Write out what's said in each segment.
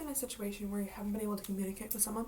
been in a situation where you haven't been able to communicate with someone?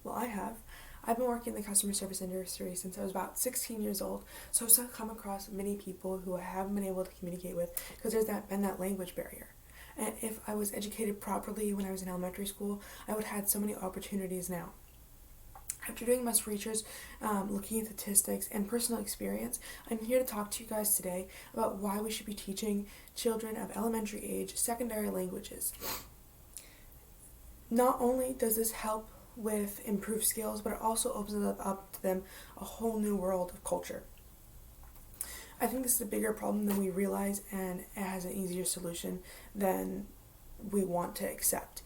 Well, I have. I've been working in the customer service industry since I was about 16 years old, so I've come across many people who I haven't been able to communicate with because there's been that language barrier. And if I was educated properly when I was in elementary school, I would have had so many opportunities now. After doing much research, looking at statistics and personal experience, I'm here to talk to you guys today about why we should be teaching children of elementary age secondary languages. Not only does this help with improved skills, but it also opens up to them a whole new world of culture. I think this is a bigger problem than we realize, and it has an easier solution than we want to accept.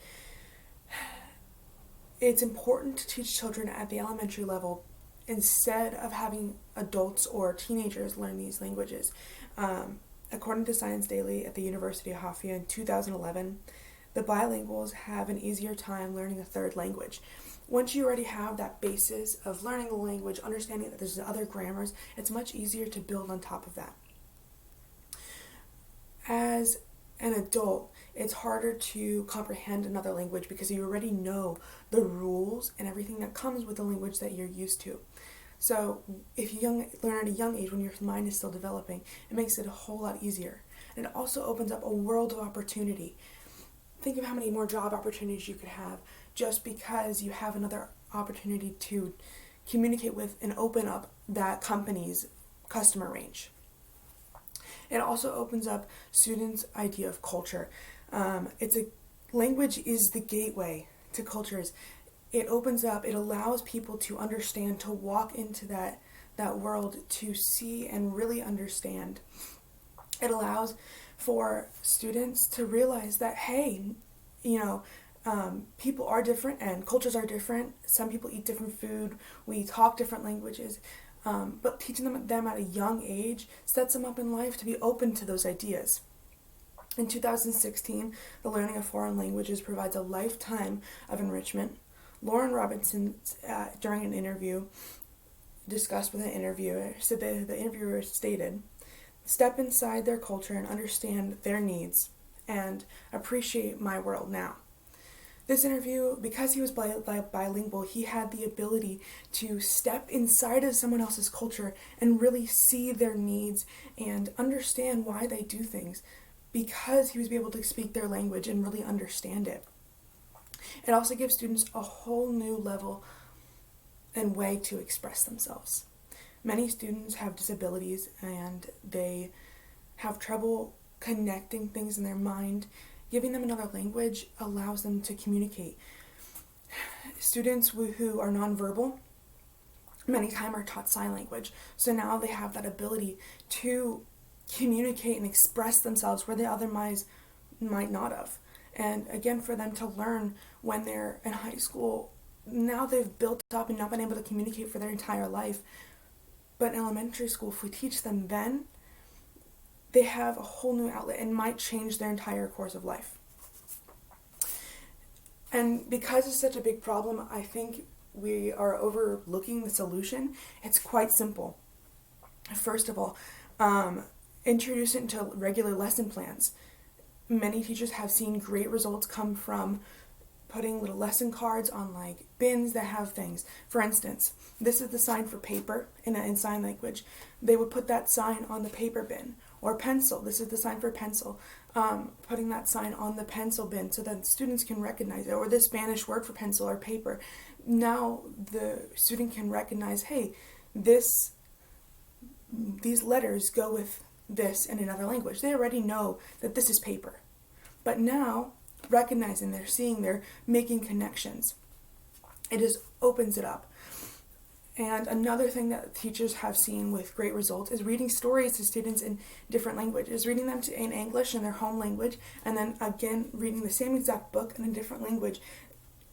It's important to teach children at the elementary level instead of having adults or teenagers learn these languages. According to Science Daily at the University of Hofstra in 2011, the bilinguals have an easier time learning a third language. Once you already have that basis of learning the language, understanding that there's other grammars, it's much easier to build on top of that. As an adult, it's harder to comprehend another language because you already know the rules and everything that comes with the language that you're used to. So if you learn at a young age when your mind is still developing, it makes it a whole lot easier. And it also opens up a world of opportunity. Think of how many more job opportunities you could have just because you have another opportunity to communicate with and open up that company's customer range. It also opens up students' idea of culture. Language is the gateway to cultures. It opens up, it allows people to understand, to walk into that world, to see and really understand. It allows for students to realize that, hey, people are different and cultures are different. Some people eat different food. We talk different languages. But teaching them at a young age sets them up in life to be open to those ideas. In 2016, the learning of foreign languages provides a lifetime of enrichment. Lauren Robinson, during an interview, discussed with an interviewer, said that the interviewer stated, "Step inside their culture and understand their needs and appreciate my world now." This interview, because he was bilingual, he had the ability to step inside of someone else's culture and really see their needs and understand why they do things because he was able to speak their language and really understand it. It also gives students a whole new level and way to express themselves. Many students have disabilities and they have trouble connecting things in their mind. Giving them another language allows them to communicate. Students who are nonverbal many times are taught sign language, so now they have that ability to communicate and express themselves where they otherwise might not have. And again, for them to learn when they're in high school, now they've built up and not been able to communicate for their entire life. But in elementary school, if we teach them then, they have a whole new outlet and might change their entire course of life. And because it's such a big problem, I think we are overlooking the solution. It's quite simple. First of all, introduce it into regular lesson plans. Many teachers have seen great results come from putting little lesson cards on bins that have things. For instance, this is the sign for paper in sign language. They would put that sign on the paper bin. Or pencil, this is the sign for pencil. Putting that sign on the pencil bin so that students can recognize it. Or the Spanish word for pencil or paper. Now the student can recognize, hey, these letters go with this in another language. They already know that this is paper. But now, recognizing, they're seeing, they're making connections. It just opens it up. And another thing that teachers have seen with great results is reading stories to students in different languages, reading them in English in their home language, and then again reading the same exact book in a different language.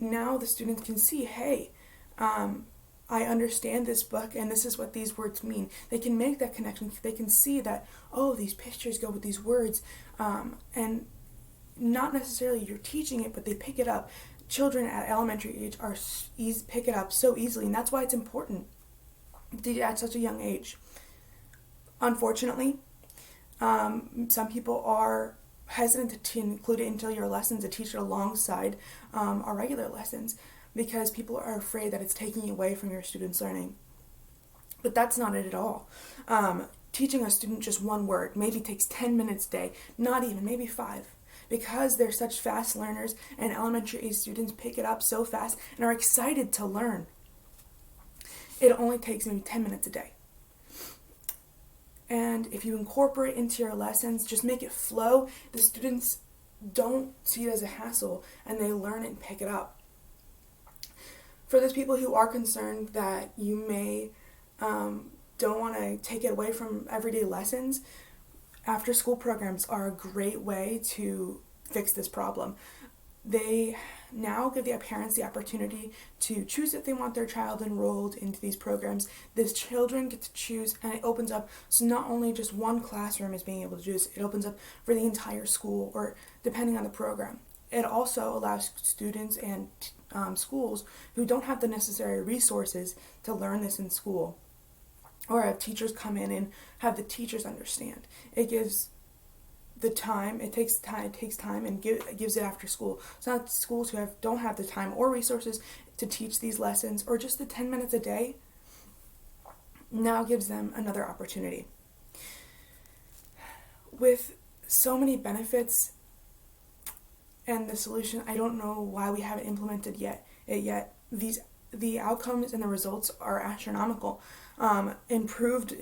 Now the students can see, hey, I understand this book and this is what these words mean. They can make that connection. They can see that, oh, these pictures go with these words. And not necessarily you're teaching it, but they pick it up. Children at elementary age pick it up so easily, and that's why it's important at such a young age. Unfortunately, some people hesitant to include it into your lessons, to teach it alongside our regular lessons, because people are afraid that it's taking away from your students' learning. But that's not it at all. Teaching a student just one word maybe takes 10 minutes a day, not even, maybe 5. Because they're such fast learners, and elementary age students pick it up so fast and are excited to learn, it only takes maybe 10 minutes a day. And if you incorporate into your lessons, just make it flow, the students don't see it as a hassle, and they learn it and pick it up. For those people who are concerned that you may don't want to take it away from everyday lessons, after school programs are a great way to fix this problem. They now give the parents the opportunity to choose if they want their child enrolled into these programs. The children get to choose, and it opens up, so not only just one classroom is being able to choose, it opens up for the entire school, or depending on the program. It also allows students and schools who don't have the necessary resources to learn this in school, or have teachers come in and have the teachers understand. It gives the time, it takes time and gives it after school. So not schools who don't have the time or resources to teach these lessons, or just the 10 minutes a day, now gives them another opportunity. With so many benefits and the solution, I don't know why we haven't implemented it yet. The outcomes and the results are astronomical. Improved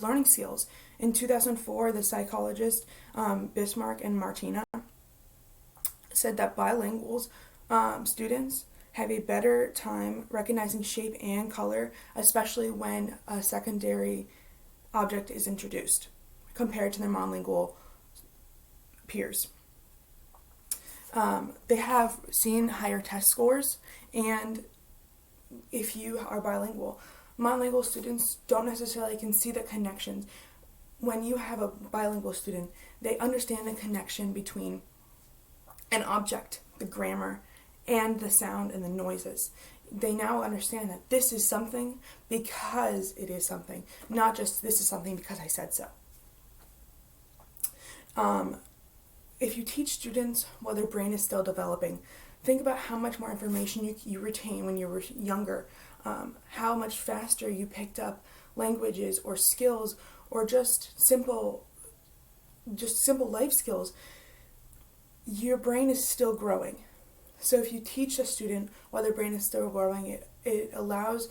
learning skills. In 2004, the psychologists Bismarck and Martina said that bilinguals students have a better time recognizing shape and color, especially when a secondary object is introduced, compared to their monolingual peers. They have seen higher test scores, and if you are bilingual, monolingual students don't necessarily can see the connections. When you have a bilingual student, they understand the connection between an object, the grammar, and the sound and the noises. They now understand that this is something because it is something, not just this is something because I said so. If you teach students while their brain is still developing, think about how much more information you retain when you were younger, how much faster you picked up languages or skills, or just simple life skills. Your brain is still growing. So if you teach a student while their brain is still growing, it allows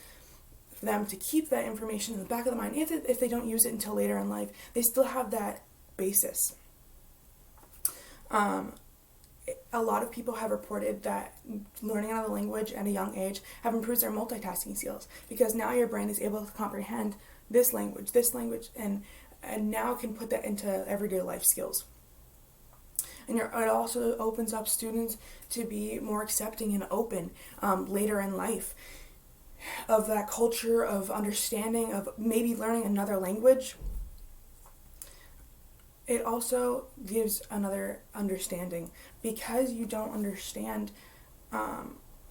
them to keep that information in the back of the mind. If they don't use it until later in life, they still have that basis. A lot of people have reported that learning another language at a young age have improved their multitasking skills, because now your brain is able to comprehend this language, and now can put that into everyday life skills. And it also opens up students to be more accepting and open later in life of that culture of understanding, of maybe learning another language. It also gives another understanding, because you don't understand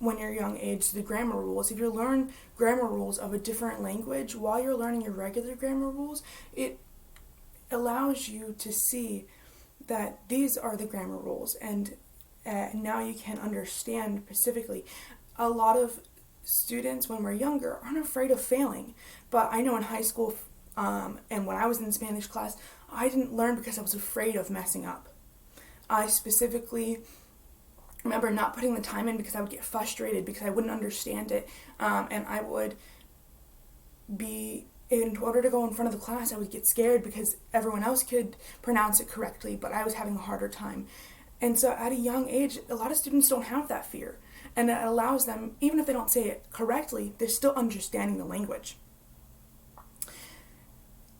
when you're young age the grammar rules. If you learn grammar rules of a different language while you're learning your regular grammar rules, it allows you to see that these are the grammar rules, and now you can understand specifically. A lot of students when we're younger aren't afraid of failing, but I know in high school and when I was in Spanish class, I didn't learn because I was afraid of messing up. I specifically remember not putting the time in because I would get frustrated because I wouldn't understand it, and I would be, in order to go in front of the class, I would get scared because everyone else could pronounce it correctly, but I was having a harder time. And so at a young age, a lot of students don't have that fear, and it allows them, even if they don't say it correctly, they're still understanding the language.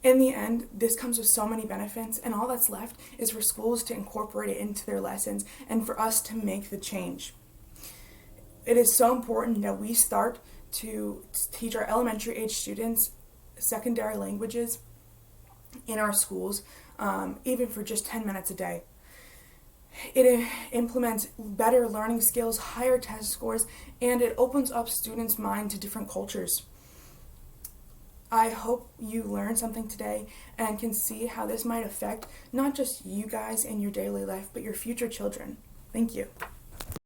In the end, this comes with so many benefits, and all that's left is for schools to incorporate it into their lessons and for us to make the change. It is so important that we start to teach our elementary age students secondary languages in our schools, even for just 10 minutes a day. It implements better learning skills, higher test scores, and it opens up students' mind to different cultures. I hope you learned something today and can see how this might affect not just you guys in your daily life, but your future children. Thank you.